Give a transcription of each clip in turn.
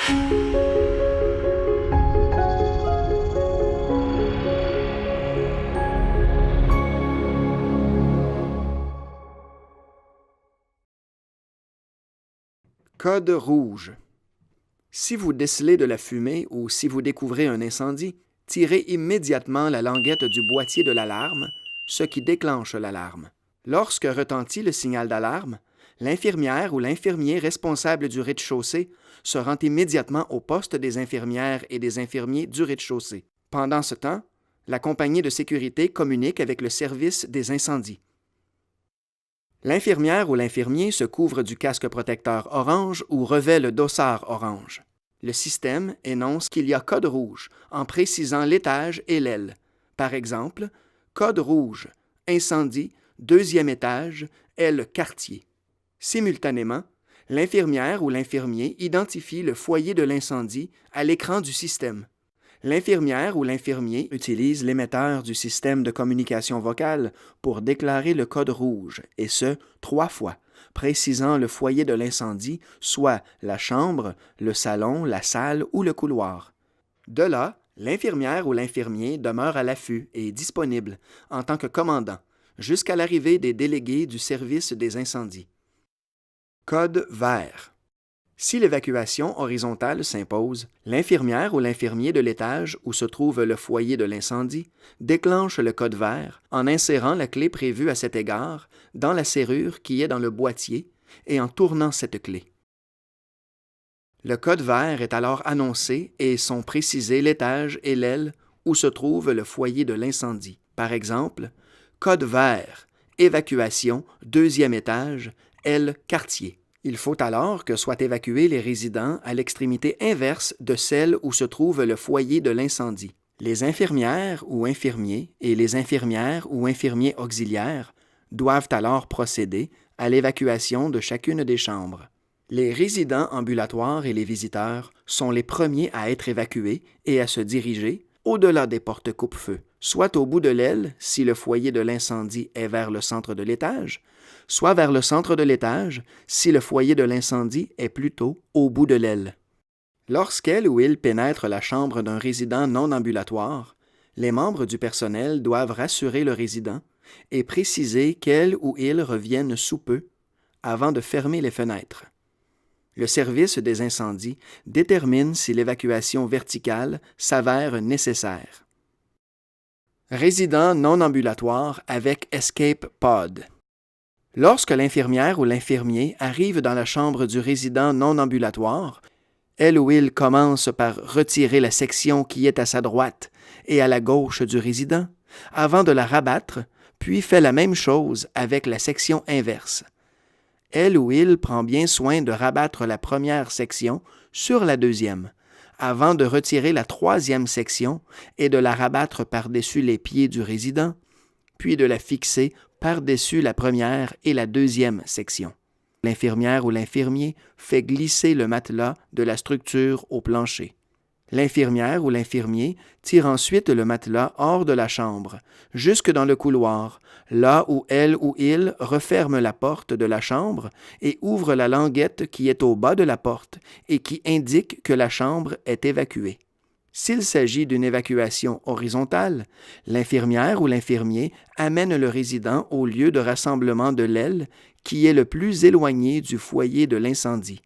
Code rouge. Si vous décelez de la fumée ou si vous découvrez un incendie, tirez immédiatement la languette du boîtier de l'alarme, ce qui déclenche l'alarme. Lorsque retentit le signal d'alarme, l'infirmière ou l'infirmier responsable du rez-de-chaussée se rend immédiatement au poste des infirmières et des infirmiers du rez-de-chaussée. Pendant ce temps, la compagnie de sécurité communique avec le service des incendies. L'infirmière ou l'infirmier se couvre du casque protecteur orange ou revêt le dossard orange. Le système énonce qu'il y a code rouge en précisant l'étage et l'aile. Par exemple, code rouge, incendie, 2e étage, aile quartier. Simultanément, l'infirmière ou l'infirmier identifie le foyer de l'incendie à l'écran du système. L'infirmière ou l'infirmier utilise l'émetteur du système de communication vocale pour déclarer le code rouge, et ce, 3 fois, précisant le foyer de l'incendie, soit la chambre, le salon, la salle ou le couloir. De là, l'infirmière ou l'infirmier demeure à l'affût et disponible en tant que commandant, jusqu'à l'arrivée des délégués du service des incendies. Code vert. Si l'évacuation horizontale s'impose, l'infirmière ou l'infirmier de l'étage où se trouve le foyer de l'incendie déclenche le code vert en insérant la clé prévue à cet égard dans la serrure qui est dans le boîtier et en tournant cette clé. Le code vert est alors annoncé et sont précisés l'étage et l'aile où se trouve le foyer de l'incendie. Par exemple, code vert, évacuation, 2e étage, aile quartier. Il faut alors que soient évacués les résidents à l'extrémité inverse de celle où se trouve le foyer de l'incendie. Les infirmières ou infirmiers et les infirmières ou infirmiers auxiliaires doivent alors procéder à l'évacuation de chacune des chambres. Les résidents ambulatoires et les visiteurs sont les premiers à être évacués et à se diriger au-delà des portes coupe-feu, soit au bout de l'aile si le foyer de l'incendie est vers le centre de l'étage, soit vers le centre de l'étage si le foyer de l'incendie est plutôt au bout de l'aile. Lorsqu'elle ou il pénètre la chambre d'un résident non ambulatoire, les membres du personnel doivent rassurer le résident et préciser qu'elle ou il reviennent sous peu avant de fermer les fenêtres. Le service des incendies détermine si l'évacuation verticale s'avère nécessaire. Résident non ambulatoire avec escape pod. Lorsque l'infirmière ou l'infirmier arrive dans la chambre du résident non ambulatoire, elle ou il commence par retirer la section qui est à sa droite et à la gauche du résident, avant de la rabattre, puis fait la même chose avec la section inverse. Elle ou il prend bien soin de rabattre la première section sur la deuxième, avant de retirer la 3e section et de la rabattre par-dessus les pieds du résident, puis de la fixer par-dessus la première et la 2e section. L'infirmière ou l'infirmier fait glisser le matelas de la structure au plancher. L'infirmière ou l'infirmier tire ensuite le matelas hors de la chambre, jusque dans le couloir, là où elle ou il referme la porte de la chambre et ouvre la languette qui est au bas de la porte et qui indique que la chambre est évacuée. S'il s'agit d'une évacuation horizontale, l'infirmière ou l'infirmier amène le résident au lieu de rassemblement de l'aile qui est le plus éloigné du foyer de l'incendie.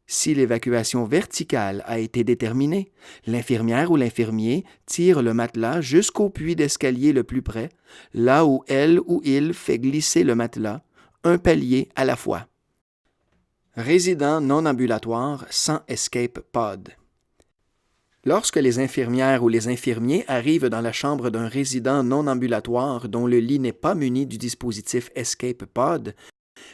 Si l'évacuation verticale a été déterminée, l'infirmière ou l'infirmier tire le matelas jusqu'au puits d'escalier le plus près, là où elle ou il fait glisser le matelas, un palier à la fois. Résident non ambulatoire sans escape pod. Lorsque les infirmières ou les infirmiers arrivent dans la chambre d'un résident non ambulatoire dont le lit n'est pas muni du dispositif Escape Pod,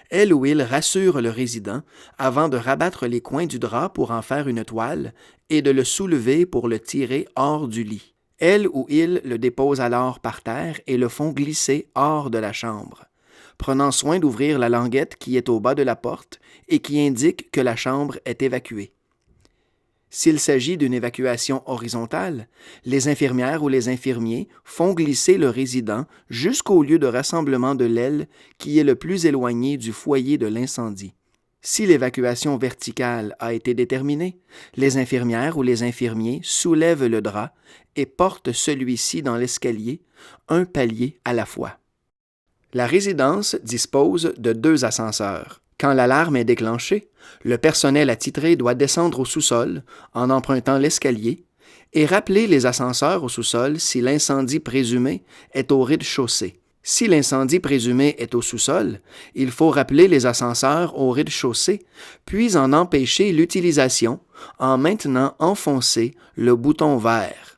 elle ou il rassure le résident avant de rabattre les coins du drap pour en faire une toile et de le soulever pour le tirer hors du lit. Elle ou il le dépose alors par terre et le font glisser hors de la chambre, prenant soin d'ouvrir la languette qui est au bas de la porte et qui indique que la chambre est évacuée. S'il s'agit d'une évacuation horizontale, les infirmières ou les infirmiers font glisser le résident jusqu'au lieu de rassemblement de l'aile qui est le plus éloigné du foyer de l'incendie. Si l'évacuation verticale a été déterminée, les infirmières ou les infirmiers soulèvent le drap et portent celui-ci dans l'escalier, un palier à la fois. La résidence dispose de 2 ascenseurs. Quand l'alarme est déclenchée, le personnel attitré doit descendre au sous-sol en empruntant l'escalier et rappeler les ascenseurs au sous-sol si l'incendie présumé est au rez-de-chaussée. Si l'incendie présumé est au sous-sol, il faut rappeler les ascenseurs au rez-de-chaussée, puis en empêcher l'utilisation en maintenant enfoncé le bouton vert.